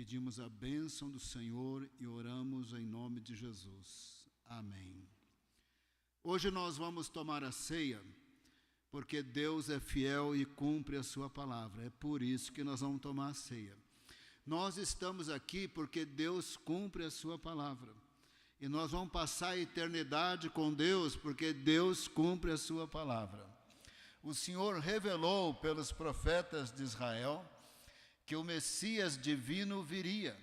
pedimos a bênção do Senhor e oramos em nome de Jesus. Amém. Hoje nós vamos tomar a ceia, porque Deus é fiel e cumpre a sua palavra. É por isso que nós vamos tomar a ceia. Nós estamos aqui porque Deus cumpre a sua palavra. E nós vamos passar a eternidade com Deus, porque Deus cumpre a sua palavra. O Senhor revelou pelos profetas de Israel que o Messias divino viria.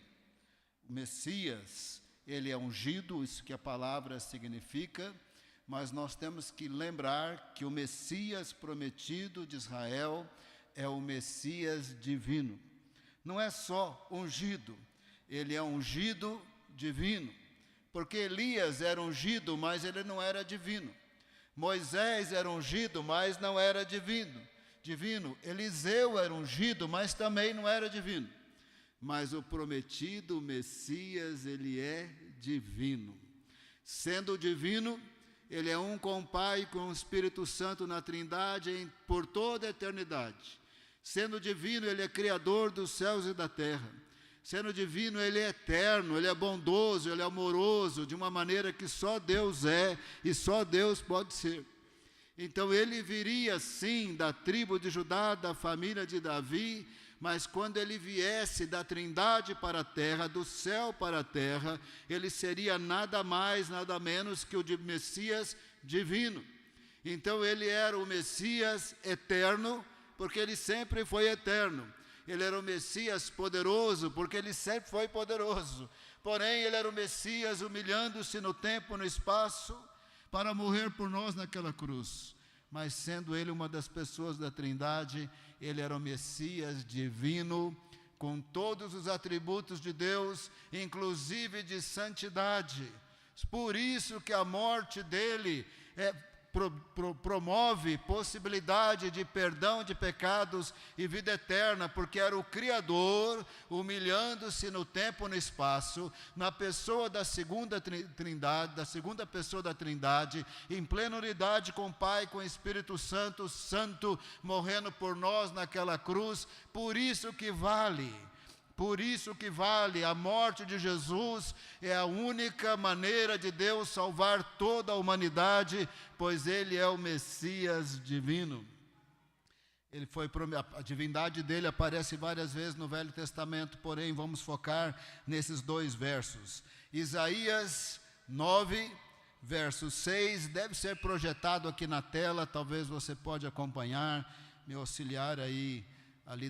O Messias, ele é ungido, isso que a palavra significa, mas nós temos que lembrar que o Messias prometido de Israel é o Messias divino. Não é só ungido, ele é ungido divino. Porque Elias era ungido, mas ele não era divino. Moisés era ungido, mas não era divino. Eliseu era ungido, mas também não era divino. Mas o prometido Messias, ele é divino. Sendo divino, ele é um com o Pai e com o Espírito Santo na Trindade por toda a eternidade. Sendo divino, ele é criador dos céus e da terra. Sendo divino, ele é eterno, ele é bondoso, ele é amoroso, de uma maneira que só Deus é e só Deus pode ser. Então ele viria sim da tribo de Judá, da família de Davi, mas quando ele viesse da Trindade para a terra, do céu para a terra, ele seria nada mais, nada menos que o de Messias divino. Então ele era o Messias eterno, porque ele sempre foi eterno. Ele era o Messias poderoso, porque ele sempre foi poderoso. Porém, ele era o Messias humilhando-se no tempo e no espaço para morrer por nós naquela cruz. Mas sendo ele uma das pessoas da Trindade, ele era o Messias divino, com todos os atributos de Deus, inclusive de santidade. Por isso que a morte dele promove possibilidade de perdão de pecados e vida eterna, porque era o Criador humilhando-se no tempo e no espaço, na pessoa da segunda Trindade, da segunda pessoa da Trindade, em plena unidade com o Pai, com o Espírito Santo, morrendo por nós naquela cruz. Por isso que vale. A morte de Jesus é a única maneira de Deus salvar toda a humanidade, pois ele é o Messias divino. A divindade dele aparece várias vezes no Velho Testamento, porém vamos focar nesses dois versos. Isaías 9, verso 6, deve ser projetado aqui na tela, talvez você pode acompanhar, meu auxiliar ali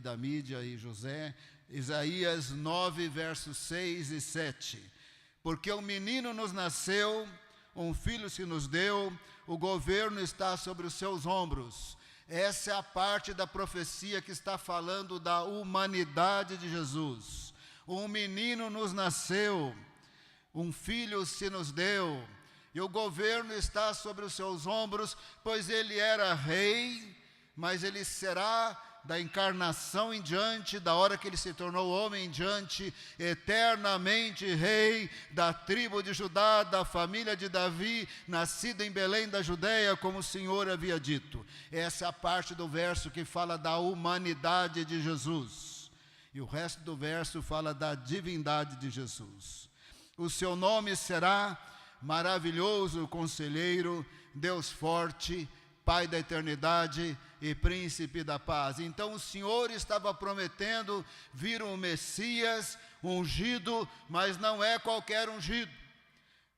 da mídia e José. Isaías 9, versos 6 e 7. Porque um menino nos nasceu, um filho se nos deu, o governo está sobre os seus ombros. Essa é a parte da profecia que está falando da humanidade de Jesus. Um menino nos nasceu, um filho se nos deu, e o governo está sobre os seus ombros, pois ele era rei, mas ele será da encarnação em diante, da hora que ele se tornou homem em diante, eternamente rei da tribo de Judá, da família de Davi, nascido em Belém da Judeia, como o Senhor havia dito. Essa é a parte do verso que fala da humanidade de Jesus. E o resto do verso fala da divindade de Jesus. O seu nome será Maravilhoso Conselheiro, Deus Forte, Pai da Eternidade e Príncipe da Paz. Então o Senhor estava prometendo vir um Messias ungido, mas não é qualquer ungido.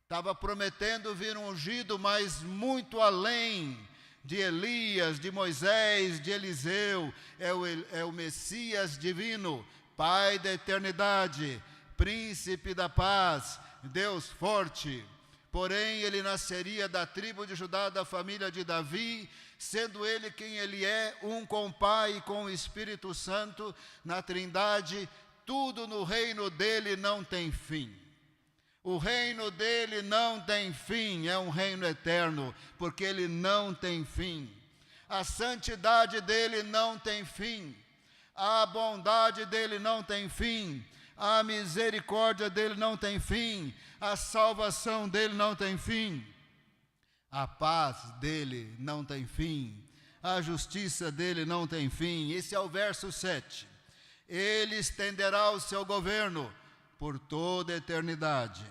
Estava prometendo vir um ungido, mas muito além de Elias, de Moisés, de Eliseu. É o Messias divino, Pai da Eternidade, Príncipe da Paz, Deus Forte. Porém, ele nasceria da tribo de Judá, da família de Davi, sendo ele quem ele é, um com o Pai e com o Espírito Santo, na Trindade. Tudo no reino dele não tem fim. O reino dele não tem fim, é um reino eterno, porque ele não tem fim. A santidade dele não tem fim. A bondade dele não tem fim. A misericórdia dele não tem fim. A salvação dele não tem fim. A paz dele não tem fim. A justiça dele não tem fim. Esse é o verso 7. Ele estenderá o seu governo por toda a eternidade.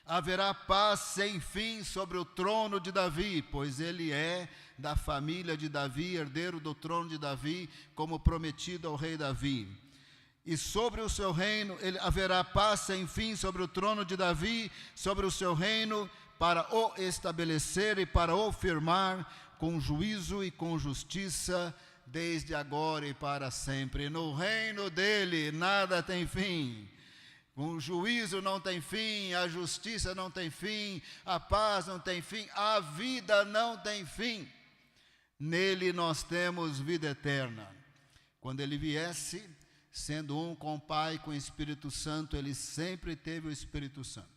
Haverá paz sem fim sobre o trono de Davi, pois ele é da família de Davi, herdeiro do trono de Davi, como prometido ao rei Davi. E sobre o seu reino, haverá paz sem fim sobre o trono de Davi, sobre o seu reino, para o estabelecer e para o firmar com juízo e com justiça, desde agora e para sempre. No reino dele nada tem fim. O juízo não tem fim, a justiça não tem fim, a paz não tem fim, a vida não tem fim. Nele nós temos vida eterna. Quando ele viesse, sendo um com o Pai e com o Espírito Santo, ele sempre teve o Espírito Santo.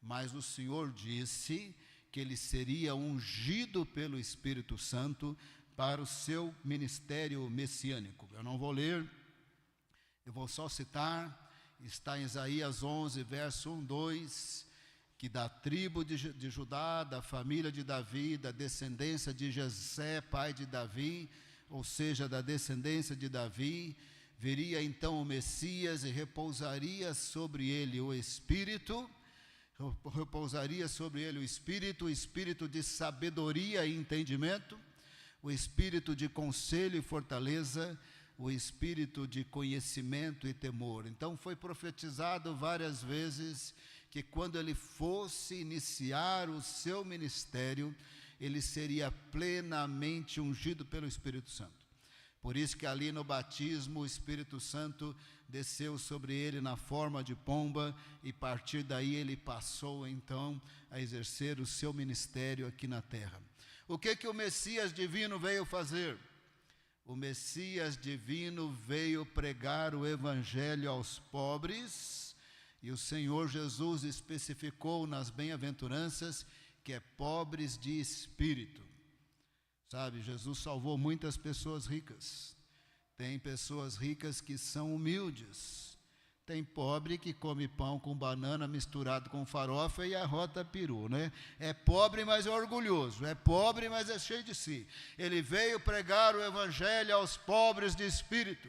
Mas o Senhor disse que ele seria ungido pelo Espírito Santo para o seu ministério messiânico. Eu não vou ler, eu vou só citar. Está em Isaías 11, verso 1, 2, que da tribo de Judá, da família de Davi, da descendência de Jessé, pai de Davi, ou seja, da descendência de Davi, viria então o Messias e repousaria sobre ele o Espírito, o Espírito de sabedoria e entendimento, o Espírito de conselho e fortaleza, o espírito de conhecimento e temor. Então foi profetizado várias vezes que quando ele fosse iniciar o seu ministério, ele seria plenamente ungido pelo Espírito Santo. Por isso que ali no batismo o Espírito Santo desceu sobre ele na forma de pomba, e a partir daí ele passou então a exercer o seu ministério aqui na terra. O que o Messias divino veio fazer? O Messias divino veio pregar o Evangelho aos pobres, e o Senhor Jesus especificou nas bem-aventuranças que é pobres de espírito. Sabe, Jesus salvou muitas pessoas ricas. Tem pessoas ricas que são humildes. Tem pobre que come pão com banana misturado com farofa e arrota peru, né? É pobre, mas é orgulhoso. É pobre, mas é cheio de si. Ele veio pregar o Evangelho aos pobres de espírito,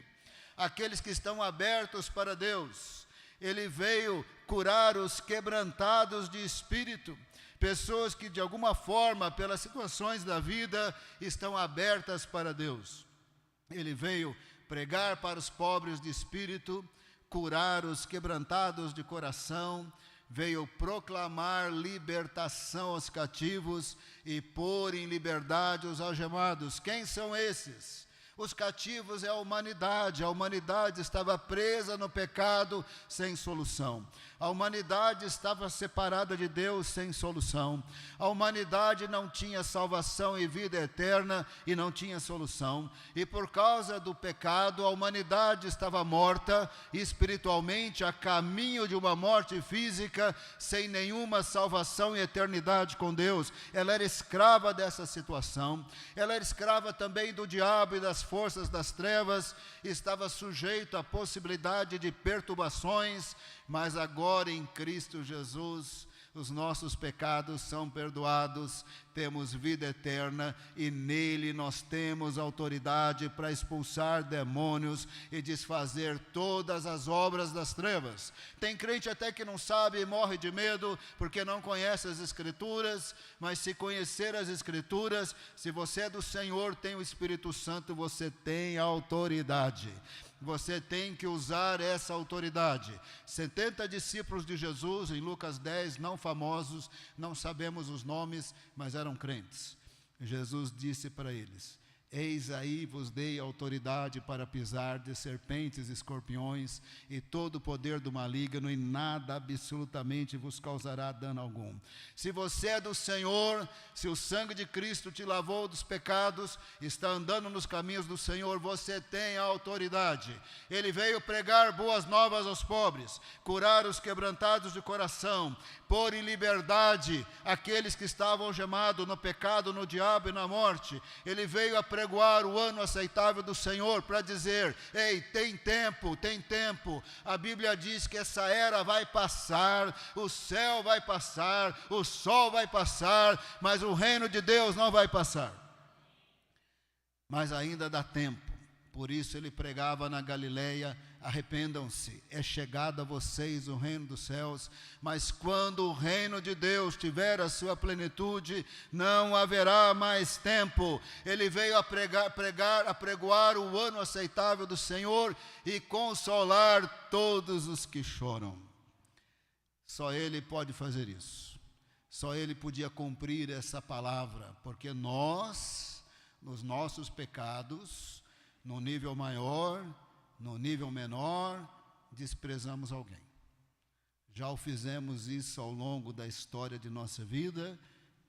aqueles que estão abertos para Deus. Ele veio curar os quebrantados de espírito, pessoas que de alguma forma, pelas situações da vida, estão abertas para Deus. Ele veio pregar para os pobres de espírito, curar os quebrantados de coração, veio proclamar libertação aos cativos e pôr em liberdade os algemados. Quem são esses? Os cativos é a humanidade estava presa no pecado sem solução. A humanidade estava separada de Deus sem solução. A humanidade não tinha salvação e vida eterna e não tinha solução. E por causa do pecado, a humanidade estava morta espiritualmente, a caminho de uma morte física, sem nenhuma salvação e eternidade com Deus. Ela era escrava dessa situação. Ela era escrava também do diabo e das forças das trevas, estava sujeito à possibilidade de perturbações, mas agora em Cristo Jesus os nossos pecados são perdoados, temos vida eterna e nele nós temos autoridade para expulsar demônios e desfazer todas as obras das trevas. Tem crente até que não sabe e morre de medo porque não conhece as Escrituras, mas se conhecer as Escrituras, se você é do Senhor, tem o Espírito Santo, você tem autoridade. Você tem que usar essa autoridade. 70 discípulos de Jesus, em Lucas 10, não famosos, não sabemos os nomes, mas eram crentes. Jesus disse para eles: eis aí vos dei autoridade para pisar de serpentes e escorpiões e todo o poder do maligno, e nada absolutamente vos causará dano algum. Se você é do Senhor, se o sangue de Cristo te lavou dos pecados, está andando nos caminhos do Senhor, você tem a autoridade. Ele veio pregar boas novas aos pobres, curar os quebrantados de coração, pôr em liberdade aqueles que estavam algemados no pecado, no diabo e na morte. Ele veio a pregoar o ano aceitável do Senhor, para dizer: ei, tem tempo, tem tempo. A Bíblia diz que essa era vai passar, o céu vai passar, o sol vai passar, mas o reino de Deus não vai passar. Mas ainda dá tempo. Por isso ele pregava na Galileia: arrependam-se, é chegado a vocês o reino dos céus. Mas quando o reino de Deus tiver a sua plenitude, não haverá mais tempo. Ele veio a apregoar o ano aceitável do Senhor e consolar todos os que choram. Só Ele pode fazer isso. Só Ele podia cumprir essa palavra, porque nós, nos nossos pecados, no nível maior, no nível menor, desprezamos alguém. Já o fizemos isso ao longo da história de nossa vida,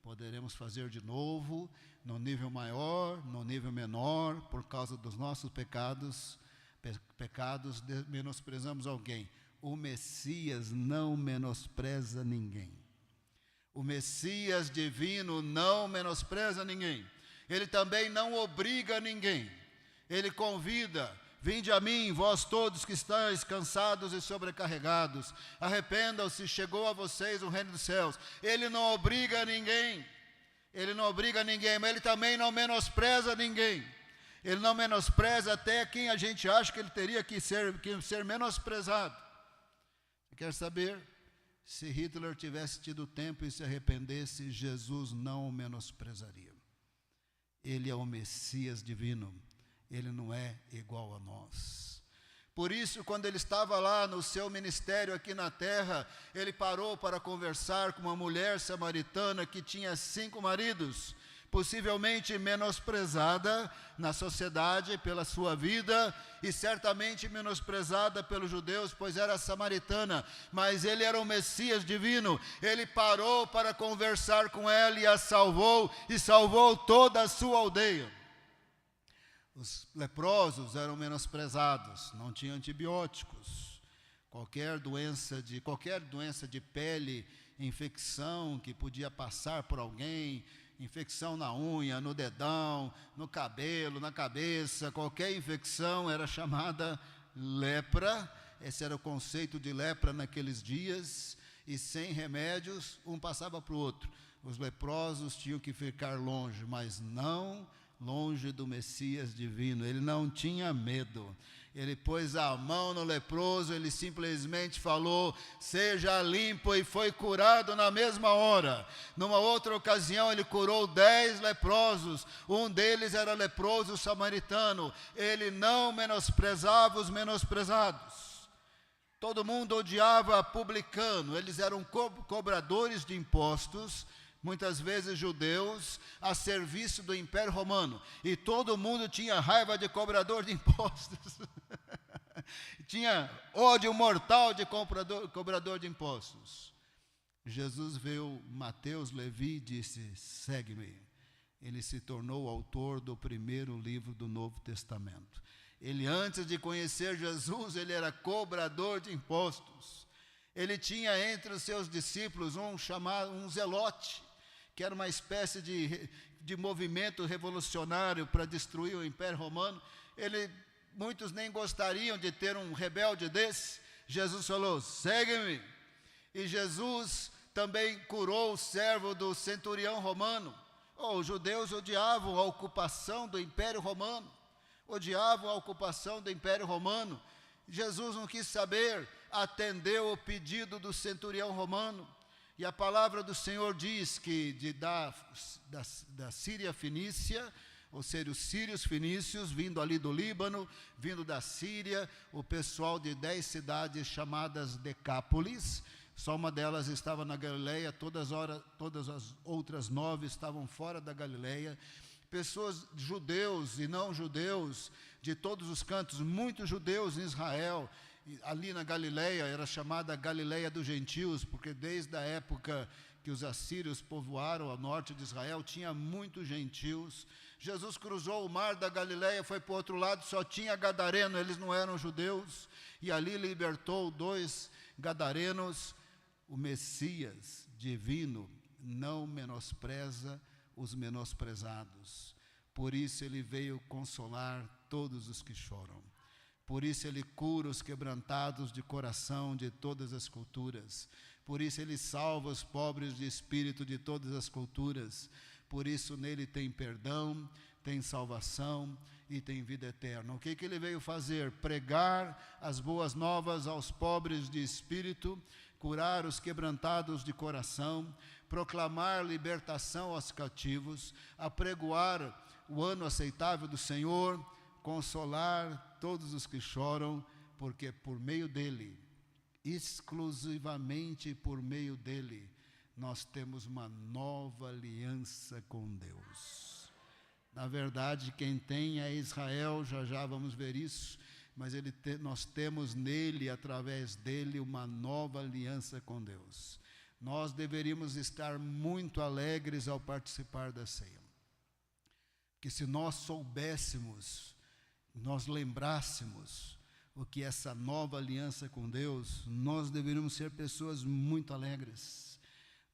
poderemos fazer de novo, no nível maior, no nível menor, por causa dos nossos pecados, menosprezamos alguém. O Messias não menospreza ninguém. O Messias divino não menospreza ninguém. Ele também não obriga ninguém. Ele convida: vinde a mim, vós todos que estáis cansados e sobrecarregados, arrependam-se, chegou a vocês o reino dos céus. Ele não obriga ninguém, mas ele também não menospreza ninguém. Ele não menospreza até quem a gente acha que ele teria que ser menosprezado. Você quer saber? Se Hitler tivesse tido tempo e se arrependesse, Jesus não o menosprezaria. Ele é o Messias divino. Ele não é igual a nós. Por isso, quando ele estava lá no seu ministério aqui na terra, ele parou para conversar com uma mulher samaritana que tinha 5 maridos, possivelmente menosprezada na sociedade pela sua vida e certamente menosprezada pelos judeus, pois era samaritana, mas ele era o Messias divino. Ele parou para conversar com ela e a salvou, e salvou toda a sua aldeia. Os leprosos eram menosprezados, não tinham antibióticos. Qualquer doença de pele, infecção que podia passar por alguém, infecção na unha, no dedão, no cabelo, na cabeça, qualquer infecção era chamada lepra. Esse era o conceito de lepra naqueles dias, e sem remédios, um passava para o outro. Os leprosos tinham que ficar longe, mas não longe do Messias divino. Ele não tinha medo. Ele pôs a mão no leproso, ele simplesmente falou: seja limpo, e foi curado na mesma hora. Numa outra ocasião, ele curou 10 leprosos. Um deles era leproso samaritano. Ele não menosprezava os menosprezados. Todo mundo odiava publicano. Eles eram cobradores de impostos, muitas vezes judeus, a serviço do Império Romano. E todo mundo tinha raiva de cobrador de impostos. Tinha ódio mortal de cobrador de impostos. Jesus viu Mateus, Levi e disse: segue-me. Ele se tornou o autor do primeiro livro do Novo Testamento. Ele, antes de conhecer Jesus, ele era cobrador de impostos. Ele tinha entre os seus discípulos um zelote, que era uma espécie de movimento revolucionário para destruir o Império Romano. Muitos nem gostariam de ter um rebelde desse. Jesus falou: segue-me. E Jesus também curou o servo do centurião romano. Os judeus odiavam a ocupação do Império Romano. Jesus não quis saber, atendeu o pedido do centurião romano. E a palavra do Senhor diz que da Síria Fenícia, ou seja, os sírios fenícios, vindo ali do Líbano, vindo da Síria, o pessoal de 10 cidades chamadas Decápolis, só uma delas estava na Galileia, todas as outras 9 estavam fora da Galileia. Pessoas, judeus e não judeus, de todos os cantos, muitos judeus em Israel. Ali na Galileia, era chamada Galileia dos Gentios, porque desde a época que os assírios povoaram ao norte de Israel, tinha muitos gentios. Jesus cruzou o mar da Galileia, foi para o outro lado, só tinha gadareno, eles não eram judeus, e ali libertou 2 gadarenos. O Messias divino não menospreza os menosprezados. Por isso ele veio consolar todos os que choram. Por isso ele cura os quebrantados de coração de todas as culturas. Por isso ele salva os pobres de espírito de todas as culturas. Por isso nele tem perdão, tem salvação e tem vida eterna. O que ele veio fazer? Pregar as boas novas aos pobres de espírito, curar os quebrantados de coração, proclamar libertação aos cativos, apregoar o ano aceitável do Senhor, consolar todos os que choram, porque por meio dele, exclusivamente por meio dele, nós temos uma nova aliança com Deus. Na verdade, quem tem é Israel, já vamos ver isso, mas nós temos nele, através dele, uma nova aliança com Deus. Nós deveríamos estar muito alegres ao participar da ceia. Que se nós soubéssemos, nós lembrássemos o que é essa nova aliança com Deus, nós deveríamos ser pessoas muito alegres.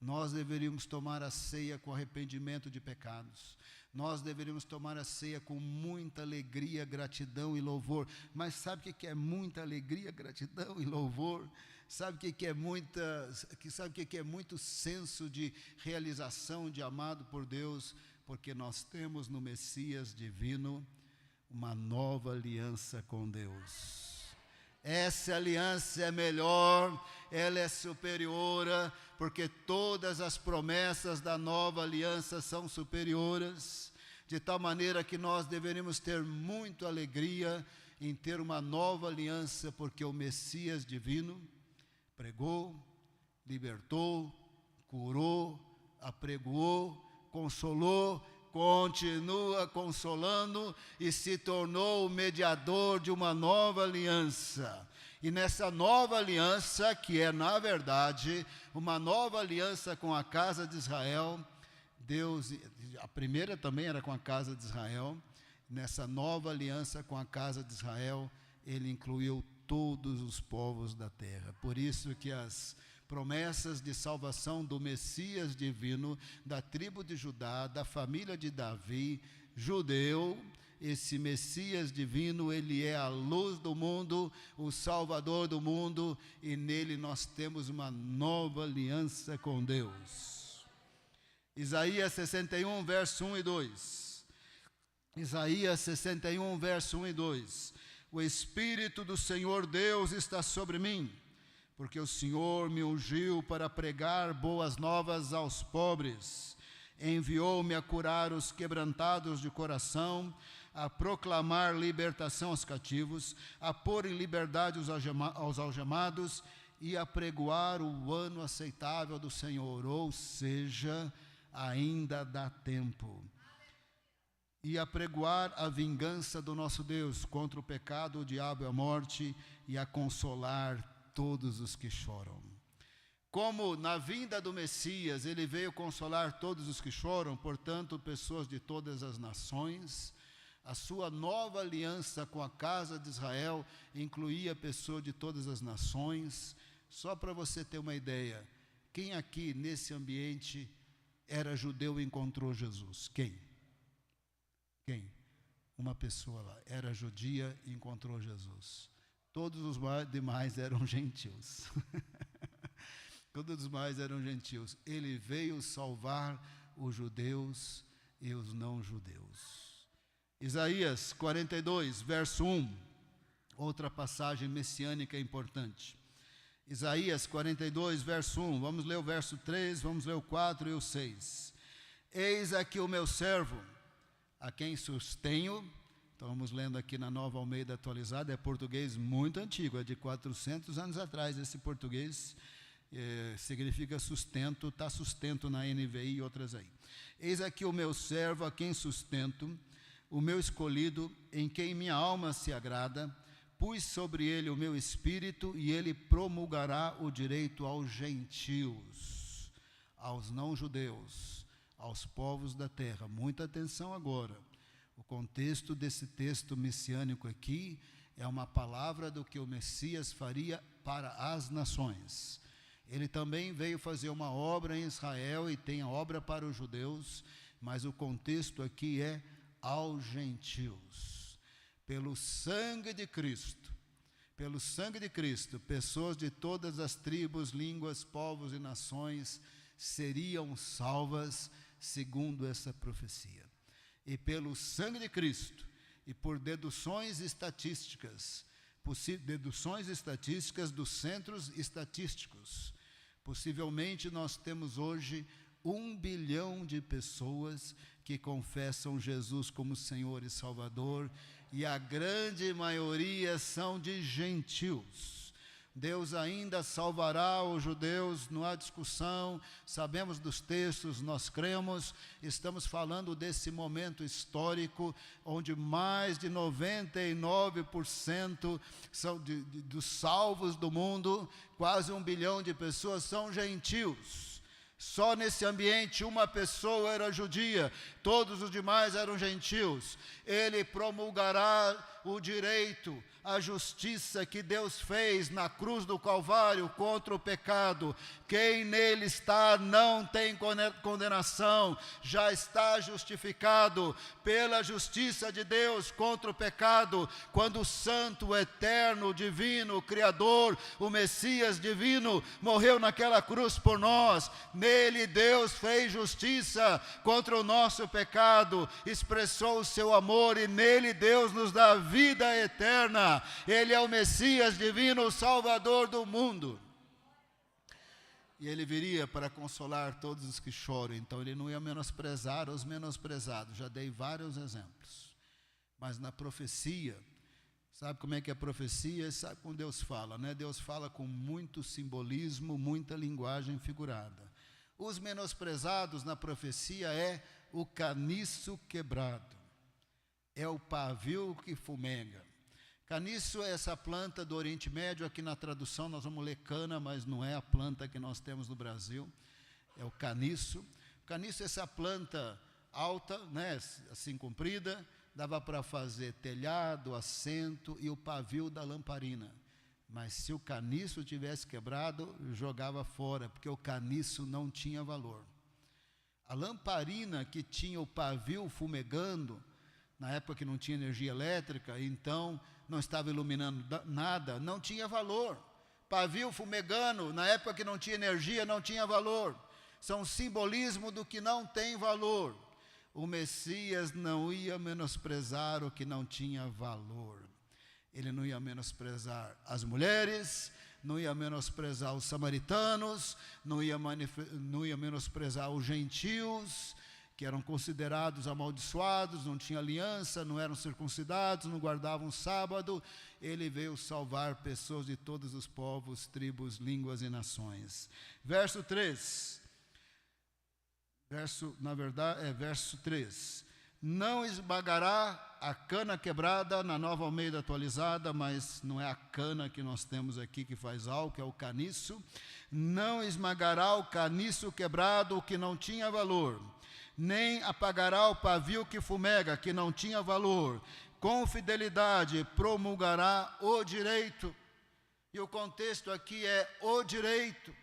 Nós deveríamos tomar a ceia com arrependimento de pecados. Nós deveríamos tomar a ceia com muita alegria, gratidão e louvor. Mas sabe o que é muita alegria, gratidão e louvor? Sabe o que é muito senso de realização, de amado por Deus? Porque nós temos no Messias divino uma nova aliança com Deus. Essa aliança é melhor, ela é superior, porque todas as promessas da nova aliança são superiores, de tal maneira que nós deveríamos ter muita alegria em ter uma nova aliança, porque o Messias divino pregou, libertou, curou, apregoou, consolou, continua consolando e se tornou o mediador de uma nova aliança. E nessa nova aliança, que é na verdade uma nova aliança com a casa de Israel, Deus, a primeira também era com a casa de Israel, nessa nova aliança com a casa de Israel, ele incluiu todos os povos da terra. Por isso que as promessas de salvação do Messias divino, da tribo de Judá, da família de Davi, judeu, esse Messias divino, ele é a luz do mundo, o Salvador do mundo, e nele nós temos uma nova aliança com Deus. Isaías 61, verso 1 e 2. Isaías 61, verso 1 e 2. O Espírito do Senhor Deus está sobre mim, porque o Senhor me ungiu para pregar boas novas aos pobres, enviou-me a curar os quebrantados de coração, a proclamar libertação aos cativos, a pôr em liberdade aos algemados e a pregoar o ano aceitável do Senhor, ou seja, ainda dá tempo. E a pregoar a vingança do nosso Deus contra o pecado, o diabo e a morte, e a consolar todos os que choram. Como na vinda do Messias ele veio consolar todos os que choram, portanto, pessoas de todas as nações, a sua nova aliança com a casa de Israel incluía pessoas de todas as nações. Só para você ter uma ideia, quem aqui nesse ambiente era judeu e encontrou Jesus? Quem? Uma pessoa lá, era judia e encontrou Jesus. Todos os demais eram gentios. Todos os demais eram gentios. Ele veio salvar os judeus e os não judeus. Isaías 42, verso 1. Outra passagem messiânica importante. Isaías 42, verso 1. Vamos ler o verso 3, vamos ler o 4 e o 6. Eis aqui o meu servo, a quem sustenho. Então vamos lendo aqui na Nova Almeida Atualizada, é português muito antigo, é de 400 anos atrás. Esse português significa sustento, está sustento na NVI e outras aí. Eis aqui o meu servo, a quem sustento, o meu escolhido, em quem minha alma se agrada, pus sobre ele o meu espírito, e ele promulgará o direito aos gentios, aos não-judeus, aos povos da terra. Muita atenção agora. O contexto desse texto messiânico aqui é uma palavra do que o Messias faria para as nações. Ele também veio fazer uma obra em Israel e tem a obra para os judeus, mas o contexto aqui é aos gentios. Pelo sangue de Cristo, pessoas de todas as tribos, línguas, povos e nações seriam salvas segundo essa profecia. e pelo sangue de Cristo, e por deduções estatísticas dos centros estatísticos, possivelmente nós temos hoje 1 bilhão de pessoas que confessam Jesus como Senhor e Salvador, e a grande maioria são de gentios. Deus ainda salvará os judeus, não há discussão, sabemos dos textos, nós cremos, estamos falando desse momento histórico, onde mais de 99% dos salvos do mundo, quase 1 bilhão de pessoas, são gentios. Só nesse ambiente uma pessoa era judia, todos os demais eram gentios. Ele promulgará o direito, a justiça que Deus fez na cruz do Calvário contra o pecado. Quem nele está não tem condenação, já está justificado pela justiça de Deus contra o pecado, quando o Santo, o Eterno, o Divino, o Criador, o Messias Divino, morreu naquela cruz por nós. Nele Deus fez justiça contra o nosso pecado, expressou o seu amor, e nele Deus nos dá vida eterna. Ele é o Messias Divino, o Salvador do mundo. E ele viria para consolar todos os que choram. Então ele não ia menosprezar os menosprezados. Já dei vários exemplos. Mas na profecia, sabe como é que é a profecia? Sabe como Deus fala, né? Deus fala com muito simbolismo, muita linguagem figurada. Os menosprezados na profecia é o caniço quebrado, é o pavio que fumega. Caniço é essa planta do Oriente Médio, aqui na tradução nós vamos ler cana, mas não é a planta que nós temos no Brasil, é o caniço. O caniço é essa planta alta, né, assim comprida, dava para fazer telhado, assento e o pavio da lamparina. Mas se o caniço tivesse quebrado, jogava fora, porque o caniço não tinha valor. A lamparina que tinha o pavio fumegando, na época que não tinha energia elétrica, então não estava iluminando nada, não tinha valor. Pavio fumegando, na época que não tinha energia, não tinha valor. São simbolismo do que não tem valor. O Messias não ia menosprezar o que não tinha valor. Ele não ia menosprezar as mulheres, não ia menosprezar os samaritanos, não ia menosprezar os gentios, que eram considerados amaldiçoados, não tinham aliança, não eram circuncidados, não guardavam sábado. Ele veio salvar pessoas de todos os povos, tribos, línguas e nações. Verso 3. Verso 3. Não esmagará a cana quebrada, na Nova Almeida atualizada, mas não é a cana que nós temos aqui que faz álcool, é o caniço. Não esmagará o caniço quebrado, o que não tinha valor, nem apagará o pavio que fumega, que não tinha valor. Com fidelidade promulgará o direito. E o contexto aqui é o direito,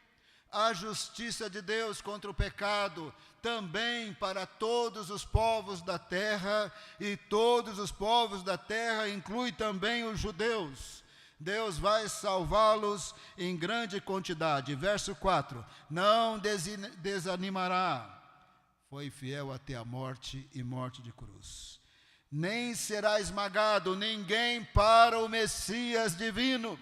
a justiça de Deus contra o pecado, também para todos os povos da terra, e todos os povos da terra inclui também os judeus. Deus vai salvá-los em grande quantidade. Verso 4, não desanimará, foi fiel até a morte e morte de cruz. Nem será esmagado ninguém para o Messias divino.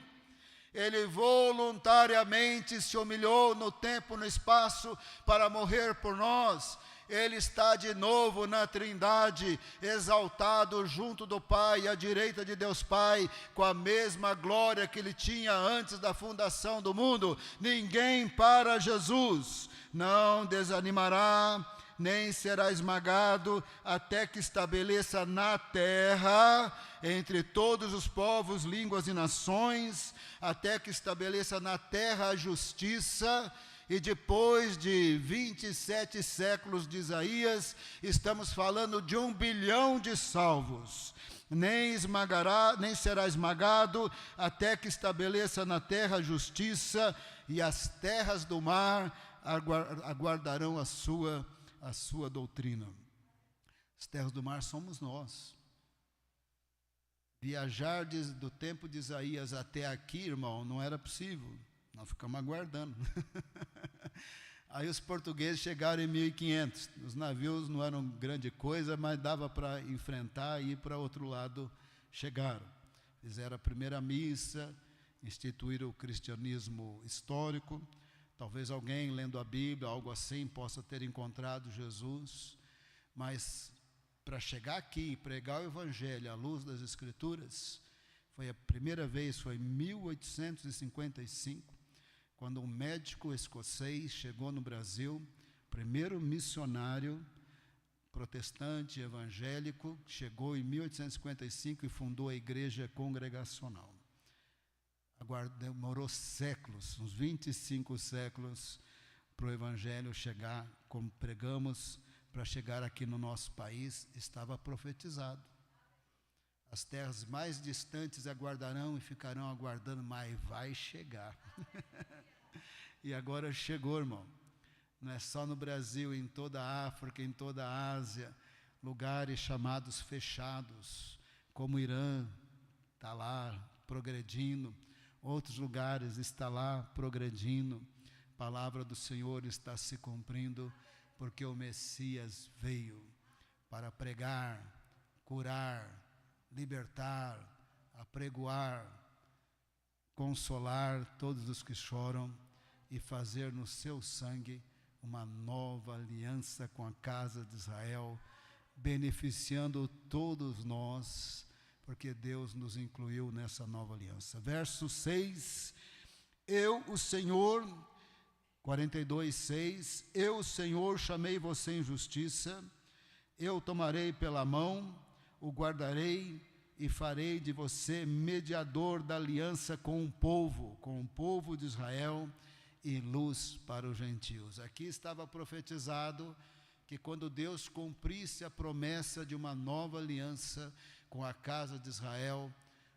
Ele voluntariamente se humilhou no tempo e no espaço para morrer por nós. Ele está de novo na Trindade, exaltado junto do Pai, à direita de Deus Pai, com a mesma glória que ele tinha antes da fundação do mundo. Ninguém para Jesus não desanimará, nem será esmagado, até que estabeleça na terra, entre todos os povos, línguas e nações, até que estabeleça na terra a justiça. E depois de 27 séculos de Isaías, estamos falando de 1 bilhão de salvos. Nem será esmagado, até que estabeleça na terra a justiça, e as terras do mar aguardarão a sua doutrina. As terras do mar somos nós. Viajar do tempo de Isaías até aqui, irmão, não era possível. Nós ficamos aguardando. Aí os portugueses chegaram em 1500. Os navios não eram grande coisa, mas dava para enfrentar e ir para outro lado. Chegaram. Fizeram a primeira missa, instituíram o cristianismo histórico. Talvez alguém lendo a Bíblia, algo assim, possa ter encontrado Jesus. Mas para chegar aqui e pregar o Evangelho à luz das Escrituras, foi a primeira vez, foi em 1855, quando um médico escocês chegou no Brasil, primeiro missionário protestante evangélico, chegou em 1855 e fundou a Igreja Congregacional. Demorou séculos, uns 25 séculos, para o Evangelho chegar, como pregamos, para chegar aqui no nosso país. Estava profetizado. As terras mais distantes aguardarão e ficarão aguardando, mas vai chegar. E agora chegou, irmão. Não é só no Brasil, em toda a África, em toda a Ásia, lugares chamados fechados, como o Irã, está lá progredindo, outros lugares está lá progredindo, a palavra do Senhor está se cumprindo, porque o Messias veio para pregar, curar, libertar, apregoar, consolar todos os que choram e fazer no seu sangue uma nova aliança com a casa de Israel, beneficiando todos nós, porque Deus nos incluiu nessa nova aliança. Verso 6, eu, o Senhor, 42:6, eu, o Senhor, chamei você em justiça, eu tomarei pela mão, o guardarei e farei de você mediador da aliança com o povo de Israel, e luz para os gentios. Aqui estava profetizado que quando Deus cumprisse a promessa de uma nova aliança com a casa de Israel,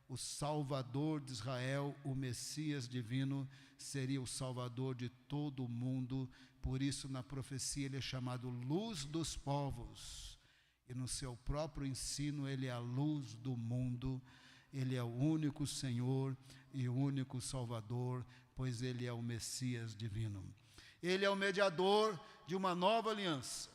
o Salvador de Israel, o Messias divino, seria o Salvador de todo o mundo. Por isso, na profecia, ele é chamado luz dos povos. E no seu próprio ensino, ele é a luz do mundo. Ele é o único Senhor e o único Salvador, pois ele é o Messias divino. Ele é o mediador de uma nova aliança.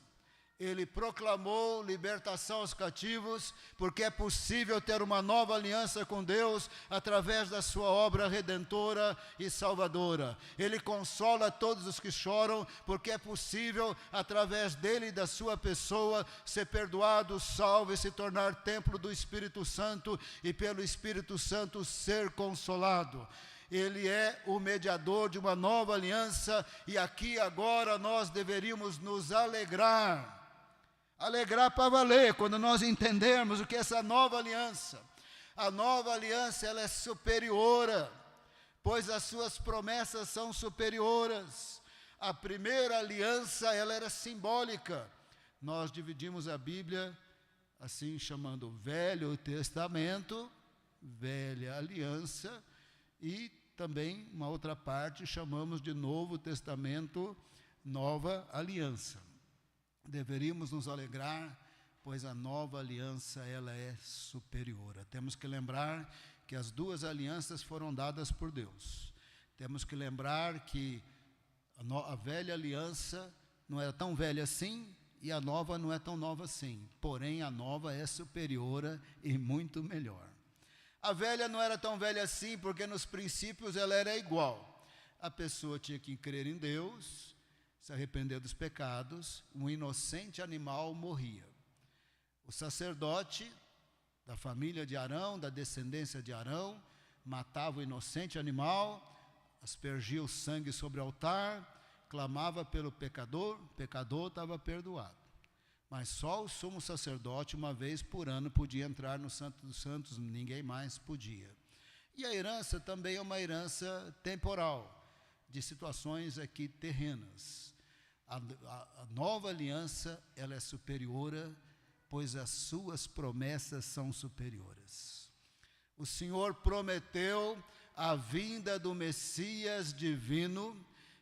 Ele proclamou libertação aos cativos, porque é possível ter uma nova aliança com Deus através da sua obra redentora e salvadora. Ele consola todos os que choram, porque é possível, através dele e da sua pessoa, ser perdoado, salvo e se tornar templo do Espírito Santo, e pelo Espírito Santo ser consolado. Ele é o mediador de uma nova aliança, e aqui agora nós deveríamos nos alegrar para valer, quando nós entendermos o que é essa nova aliança. A nova aliança, ela é superiora, pois as suas promessas são superioras. A primeira aliança, ela era simbólica. Nós dividimos a Bíblia assim, chamando Velho Testamento, Velha Aliança, e também uma outra parte chamamos de Novo Testamento, Nova Aliança. Deveríamos nos alegrar, pois a nova aliança, ela é superior. Temos que lembrar que as duas alianças foram dadas por Deus. Temos que lembrar que a velha aliança não era tão velha assim, e a nova não é tão nova assim. Porém, a nova é superior e muito melhor. A velha não era tão velha assim, porque nos princípios ela era igual. A pessoa tinha que crer em Deus, se arrepender dos pecados, um inocente animal morria. O sacerdote da família de Arão, da descendência de Arão, matava o inocente animal, aspergia o sangue sobre o altar, clamava pelo pecador, o pecador estava perdoado. Mas só o sumo sacerdote, uma vez por ano, podia entrar no Santo dos Santos, ninguém mais podia. E a herança também é uma herança temporal, de situações aqui terrenas. A nova aliança, ela é superiora, pois as suas promessas são superiores. O Senhor prometeu a vinda do Messias divino,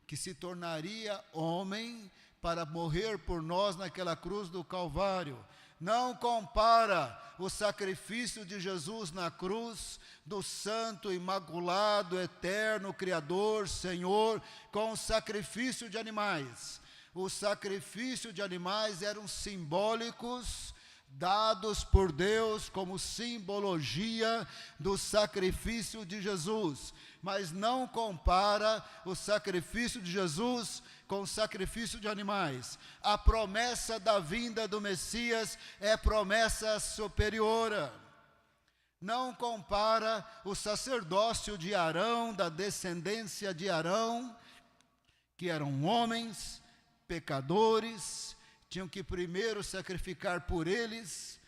que se tornaria homem para morrer por nós naquela cruz do Calvário, não compara o sacrifício de Jesus na cruz, do santo, imaculado, eterno, Criador, Senhor, com o sacrifício de animais. O sacrifício de animais eram simbólicos, dados por Deus como simbologia do sacrifício de Jesus, mas não compara o sacrifício de Jesus com o sacrifício de animais. A promessa da vinda do Messias é promessa superior. Não compara o sacerdócio de Arão, da descendência de Arão, que eram homens, pecadores, tinham que primeiro sacrificar por eles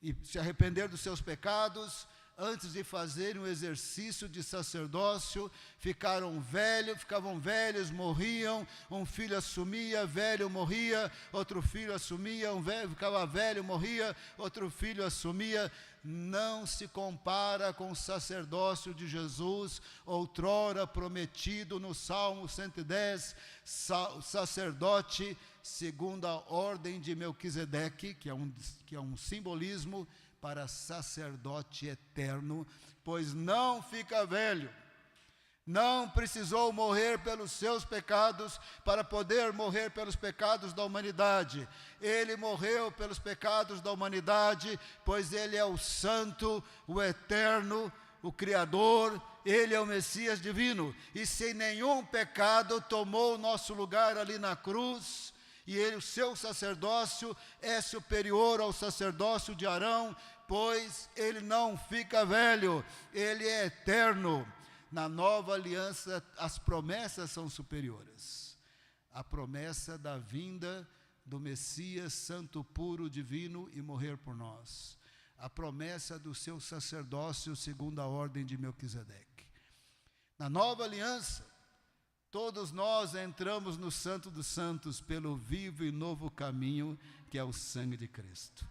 e se arrepender dos seus pecados, antes de fazerem o exercício de sacerdócio. Ficavam velhos, morriam, um filho assumia, velho morria, outro filho assumia, ficava velho, morria, outro filho assumia. Não se compara com o sacerdócio de Jesus, outrora prometido no Salmo 110, sacerdote segundo a ordem de Melquisedeque, que é um simbolismo para sacerdote eterno, pois não fica velho, não precisou morrer pelos seus pecados para poder morrer pelos pecados da humanidade. Ele morreu pelos pecados da humanidade, pois ele é o santo, o eterno, o Criador, ele é o Messias divino, e sem nenhum pecado tomou o nosso lugar ali na cruz. E o seu sacerdócio é superior ao sacerdócio de Arão, pois ele não fica velho, ele é eterno. Na nova aliança, as promessas são superiores. A promessa da vinda do Messias santo, puro, divino e morrer por nós. A promessa do seu sacerdócio segundo a ordem de Melquisedeque. Na nova aliança, todos nós entramos no Santo dos Santos pelo vivo e novo caminho que é o sangue de Cristo.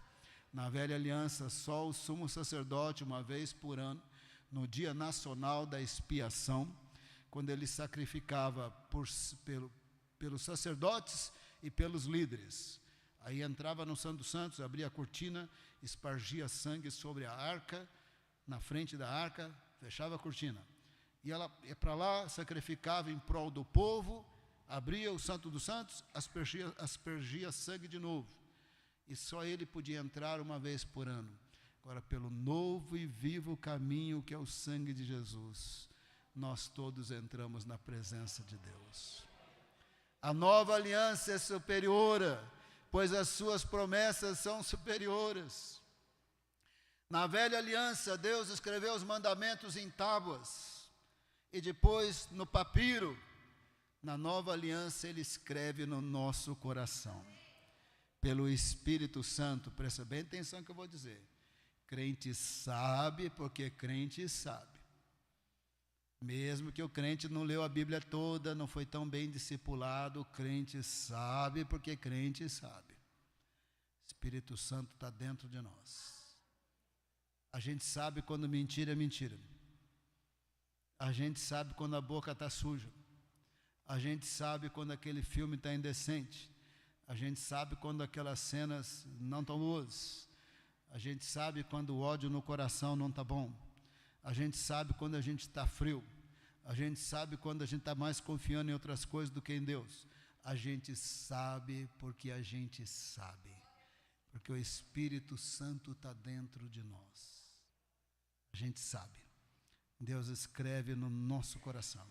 Na velha aliança, só o sumo sacerdote, uma vez por ano, no dia nacional da expiação, quando ele sacrificava pelos sacerdotes e pelos líderes. Aí entrava no Santo dos Santos, abria a cortina, espargia sangue sobre a arca, na frente da arca, fechava a cortina. E ela ia para lá, sacrificava em prol do povo, abria o Santo dos Santos, aspergia sangue de novo. E só ele podia entrar uma vez por ano. Agora, pelo novo e vivo caminho que é o sangue de Jesus, nós todos entramos na presença de Deus. A nova aliança é superior, pois as suas promessas são superiores. Na velha aliança, Deus escreveu os mandamentos em tábuas, e depois no papiro. Na nova aliança, Ele escreve no nosso coração, pelo Espírito Santo. Presta bem atenção no que eu vou dizer. Crente sabe porque crente sabe. Mesmo que o crente não leu a Bíblia toda, não foi tão bem discipulado, o crente sabe porque crente sabe. O Espírito Santo está dentro de nós. A gente sabe quando mentira é mentira. A gente sabe quando a boca está suja. A gente sabe quando aquele filme está indecente. A gente sabe quando aquelas cenas não estão boas. A gente sabe quando o ódio no coração não está bom. A gente sabe quando a gente está frio. A gente sabe quando a gente está mais confiando em outras coisas do que em Deus. A gente sabe porque a gente sabe. Porque o Espírito Santo está dentro de nós. A gente sabe. Deus escreve no nosso coração.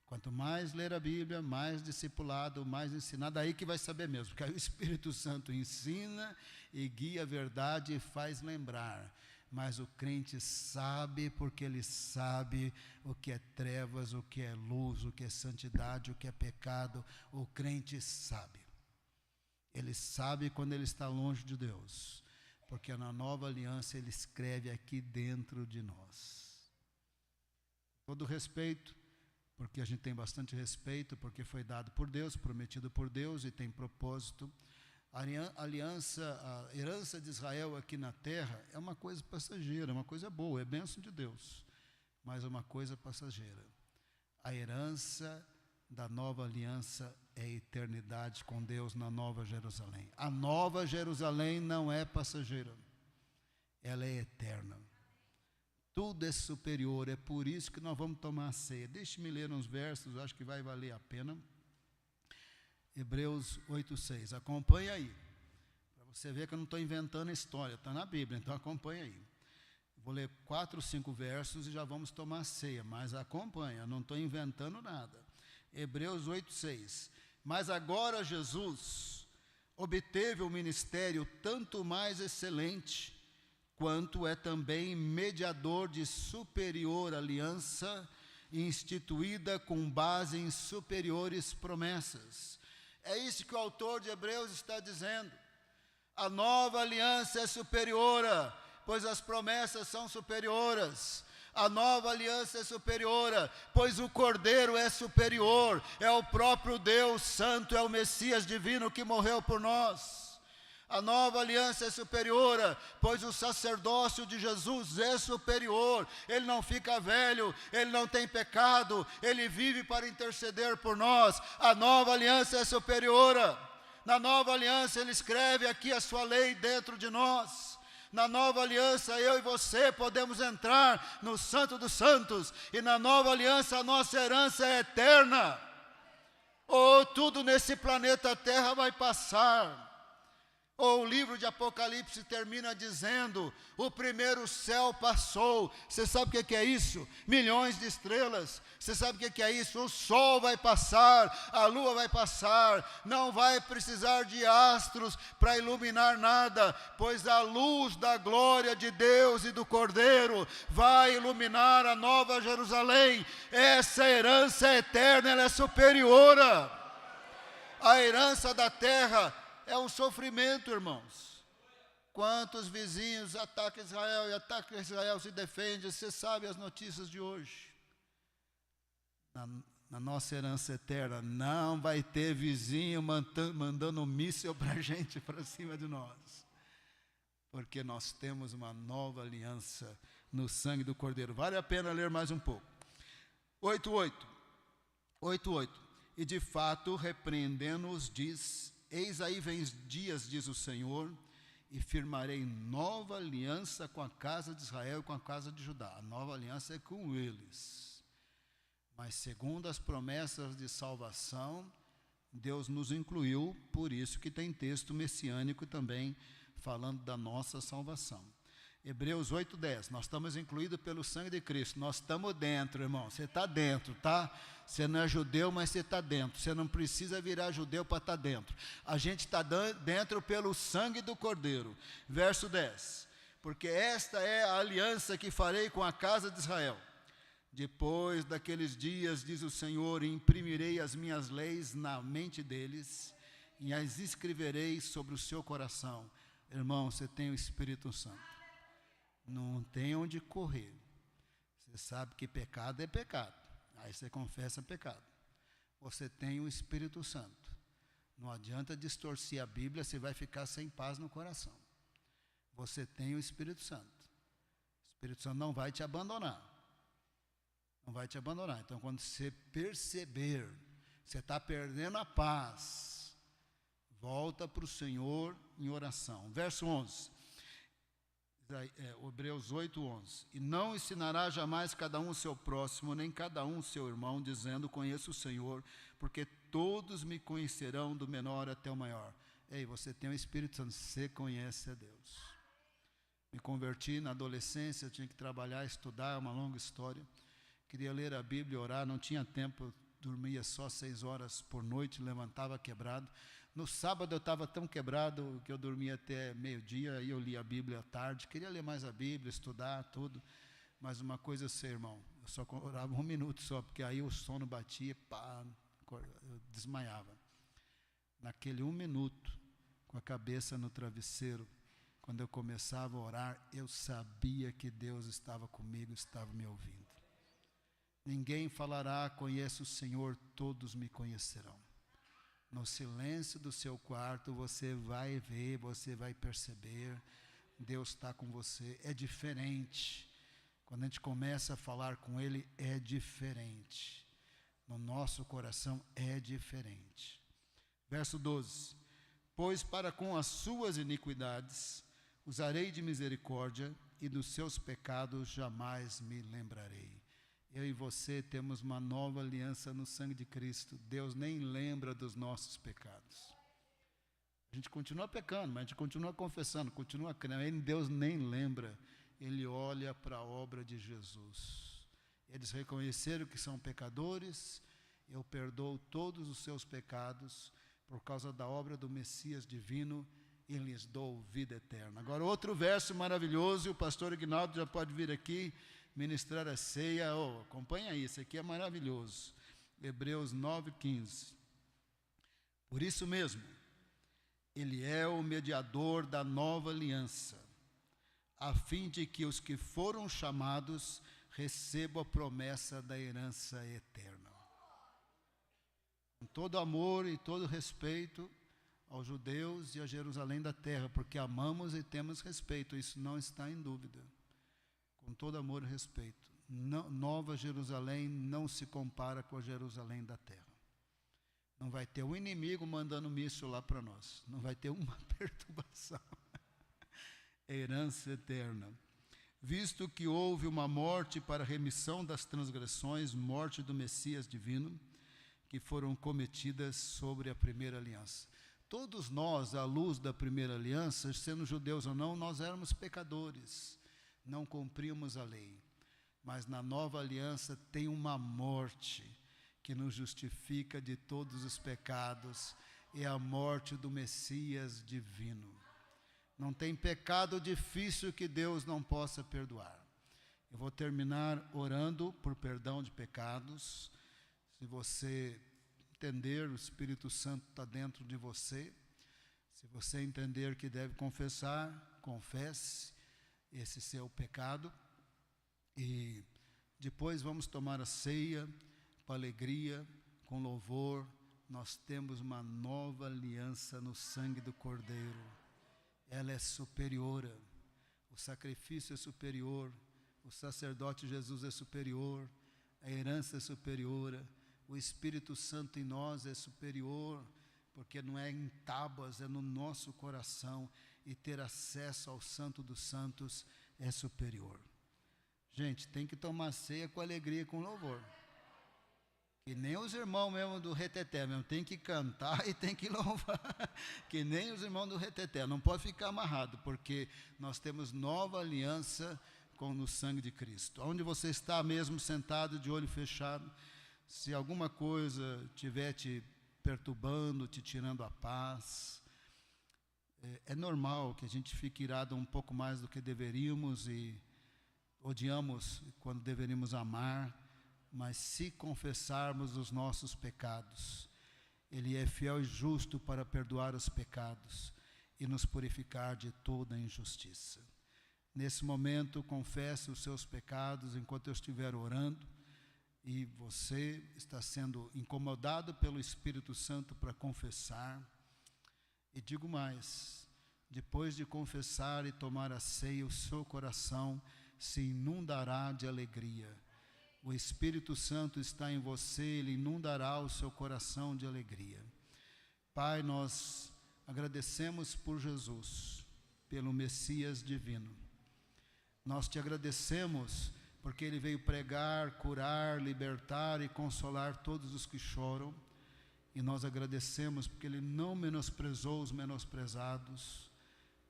Quanto mais ler a Bíblia, mais discipulado, mais ensinado, aí que vai saber mesmo, porque aí o Espírito Santo ensina e guia a verdade e faz lembrar. Mas o crente sabe porque ele sabe o que é trevas, o que é luz, o que é santidade, o que é pecado. O crente sabe. Ele sabe quando ele está longe de Deus, porque na nova aliança ele escreve aqui dentro de nós. Todo respeito, porque a gente tem bastante respeito, porque foi dado por Deus, prometido por Deus e tem propósito. A aliança, a herança de Israel aqui na terra é uma coisa passageira, uma coisa boa, é bênção de Deus, mas é uma coisa passageira. A herança da nova aliança é a eternidade com Deus na Nova Jerusalém. A Nova Jerusalém não é passageira, ela é eterna. Tudo é superior, é por isso que nós vamos tomar a ceia. Deixe-me ler uns versos, acho que vai valer a pena. Hebreus 8:6, acompanha aí, para você ver que eu não estou inventando história, está na Bíblia, então acompanha aí. Vou ler 4, 5 versos e já vamos tomar a ceia, mas acompanha, eu não estou inventando nada. Hebreus 8:6, mas agora Jesus obteve o ministério tanto mais excelente, quanto é também mediador de superior aliança, instituída com base em superiores promessas. É isso que o autor de Hebreus está dizendo. A nova aliança é superiora, pois as promessas são superioras. A nova aliança é superiora, pois o Cordeiro é superior. É o próprio Deus Santo, é o Messias divino que morreu por nós. A nova aliança é superiora, pois o sacerdócio de Jesus é superior. Ele não fica velho, ele não tem pecado, ele vive para interceder por nós. A nova aliança é superiora. Na nova aliança ele escreve aqui a sua lei dentro de nós. Na nova aliança eu e você podemos entrar no Santo dos Santos. E na nova aliança a nossa herança é eterna. Tudo nesse planeta Terra vai passar. O livro de Apocalipse termina dizendo, o primeiro céu passou. Você sabe o que é isso? Milhões de estrelas. Você sabe o que é isso? O sol vai passar, a lua vai passar, não vai precisar de astros para iluminar nada, pois a luz da glória de Deus e do Cordeiro vai iluminar a Nova Jerusalém. Essa herança é eterna, ela é superiora. A herança da terra é um sofrimento, irmãos. Quantos vizinhos atacam Israel e atacam Israel, se defende. Você sabe as notícias de hoje. Na nossa herança eterna, não vai ter vizinho mandando um míssil para a gente, para cima de nós. Porque nós temos uma nova aliança no sangue do Cordeiro. Vale a pena ler mais um pouco. 8:8. E de fato, repreendendo-os, diz: eis aí vem dias, diz o Senhor, e firmarei nova aliança com a casa de Israel e com a casa de Judá. A nova aliança é com eles. Mas segundo as promessas de salvação, Deus nos incluiu, por isso que tem texto messiânico também falando da nossa salvação. Hebreus 8:10, nós estamos incluídos pelo sangue de Cristo. Nós estamos dentro, irmão. Você está dentro, tá? Você não é judeu, mas você está dentro. Você não precisa virar judeu para estar dentro. A gente está dentro pelo sangue do Cordeiro. Verso 10, porque esta é a aliança que farei com a casa de Israel. Depois daqueles dias, diz o Senhor, imprimirei as minhas leis na mente deles e as escreverei sobre o seu coração. Irmão, você tem o Espírito Santo. Não tem onde correr. Você sabe que pecado é pecado. Aí você confessa pecado. Você tem o Espírito Santo. Não adianta distorcer a Bíblia, você vai ficar sem paz no coração. Você tem o Espírito Santo. O Espírito Santo não vai te abandonar. Não vai te abandonar. Então, quando você perceber, você está perdendo a paz, volta para o Senhor em oração. Verso 11. Hebreus 8:11. E não ensinará jamais cada um o seu próximo, nem cada um o seu irmão, dizendo, conheço o Senhor, porque todos me conhecerão, do menor até o maior. Ei, você tem o Espírito Santo, você conhece a Deus. Me converti na adolescência, eu tinha que trabalhar, estudar, é uma longa história. Queria ler a Bíblia, orar, não tinha tempo, dormia só 6 horas por noite, levantava quebrado. No sábado eu estava tão quebrado que eu dormia até meio-dia, aí eu li a Bíblia à tarde, queria ler mais a Bíblia, estudar, tudo. Mas uma coisa eu sei, irmão, eu só orava 1 minuto só, porque aí o sono batia, pá, eu desmaiava. Naquele 1 minuto, com a cabeça no travesseiro, quando eu começava a orar, eu sabia que Deus estava comigo, estava me ouvindo. Ninguém falará, conheço o Senhor, todos me conhecerão. No silêncio do seu quarto, você vai ver, você vai perceber, Deus está com você. É diferente. Quando a gente começa a falar com Ele, é diferente. No nosso coração é diferente. Verso 12: pois para com as suas iniquidades usarei de misericórdia, e dos seus pecados jamais me lembrarei. Eu e você temos uma nova aliança no sangue de Cristo. Deus nem lembra dos nossos pecados. A gente continua pecando, mas a gente continua confessando, continua crendo. Deus nem lembra. Ele olha para a obra de Jesus. Eles reconheceram que são pecadores. Eu perdoo todos os seus pecados por causa da obra do Messias divino, e lhes dou vida eterna. Agora, outro verso maravilhoso, e o pastor Ignaldo já pode vir aqui ministrar a ceia. Acompanha aí, esse aqui é maravilhoso. Hebreus 9:15. Por isso mesmo, ele é o mediador da nova aliança, a fim de que os que foram chamados recebam a promessa da herança eterna. Com todo amor e todo respeito aos judeus e a Jerusalém da terra, porque amamos e temos respeito, isso não está em dúvida. Com todo amor e respeito. Nova Jerusalém não se compara com a Jerusalém da terra. Não vai ter um inimigo mandando míssil lá para nós. Não vai ter uma perturbação. Herança eterna. Visto que houve uma morte para a remissão das transgressões, morte do Messias divino, que foram cometidas sobre a primeira aliança. Todos nós, à luz da primeira aliança, sendo judeus ou não, nós éramos pecadores, não cumpríamos a lei. Mas na nova aliança tem uma morte que nos justifica de todos os pecados, é a morte do Messias divino. Não tem pecado difícil que Deus não possa perdoar. Eu vou terminar orando por perdão de pecados. Se você entender, o Espírito Santo está dentro de você. Se você entender que deve confessar, confesse esse seu pecado. E depois vamos tomar a ceia com alegria, com louvor. Nós temos uma nova aliança no sangue do Cordeiro. Ela é superior. O sacrifício é superior. O sacerdote Jesus é superior. A herança é superior. O Espírito Santo em nós é superior, porque não é em tábuas, é no nosso coração, e ter acesso ao Santo dos Santos é superior. Gente, tem que tomar ceia com alegria e com louvor. Que nem os irmãos mesmo do reteté, mesmo, tem que cantar e tem que louvar. Que nem os irmãos do reteté, não pode ficar amarrado, porque nós temos nova aliança no sangue de Cristo. Onde você está mesmo sentado, de olho fechado, se alguma coisa estiver te perturbando, te tirando a paz, é normal que a gente fique irado um pouco mais do que deveríamos e odiamos quando deveríamos amar, mas se confessarmos os nossos pecados, Ele é fiel e justo para perdoar os pecados e nos purificar de toda injustiça. Nesse momento, confesse os seus pecados enquanto eu estiver orando. E você está sendo incomodado pelo Espírito Santo para confessar. E digo mais, depois de confessar e tomar a ceia, o seu coração se inundará de alegria. O Espírito Santo está em você, Ele inundará o seu coração de alegria. Pai, nós agradecemos por Jesus, pelo Messias divino. Nós te agradecemos porque Ele veio pregar, curar, libertar e consolar todos os que choram. E nós agradecemos porque Ele não menosprezou os menosprezados.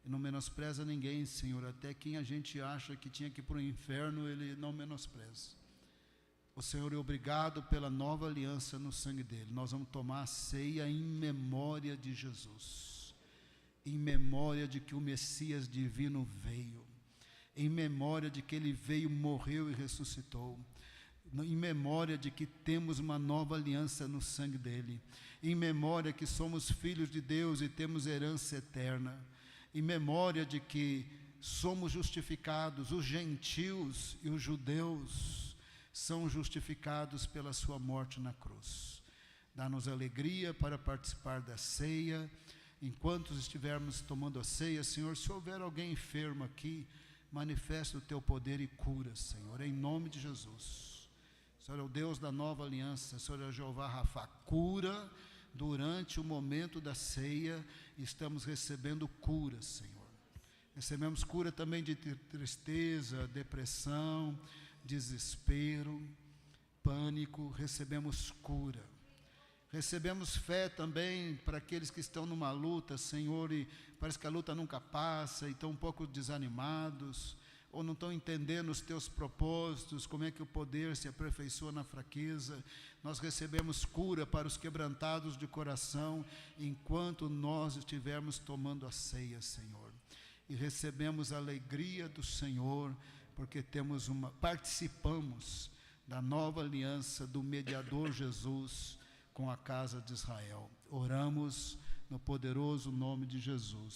E não menospreza ninguém, Senhor. Até quem a gente acha que tinha que ir para o inferno, Ele não menospreza. O Senhor é obrigado pela nova aliança no sangue dEle. Nós vamos tomar a ceia em memória de Jesus. Em memória de que o Messias divino veio. Em memória de que Ele veio, morreu e ressuscitou. Em memória de que temos uma nova aliança no sangue dEle. Em memória que somos filhos de Deus e temos herança eterna. Em memória de que somos justificados, os gentios e os judeus são justificados pela sua morte na cruz. Dá-nos alegria para participar da ceia. Enquanto estivermos tomando a ceia, Senhor, se houver alguém enfermo aqui, manifesta o teu poder e cura, Senhor, em nome de Jesus. Senhor é o Deus da nova aliança, Senhor é o Jeová Rafá. Cura durante o momento da ceia, estamos recebendo cura, Senhor. Recebemos cura também de tristeza, depressão, desespero, pânico, recebemos cura. Recebemos fé também para aqueles que estão numa luta, Senhor, e parece que a luta nunca passa, e estão um pouco desanimados, ou não estão entendendo os teus propósitos, como é que o poder se aperfeiçoa na fraqueza. Nós recebemos cura para os quebrantados de coração, enquanto nós estivermos tomando a ceia, Senhor. E recebemos a alegria do Senhor, porque participamos da nova aliança do mediador Jesus com a casa de Israel. Oramos no poderoso nome de Jesus.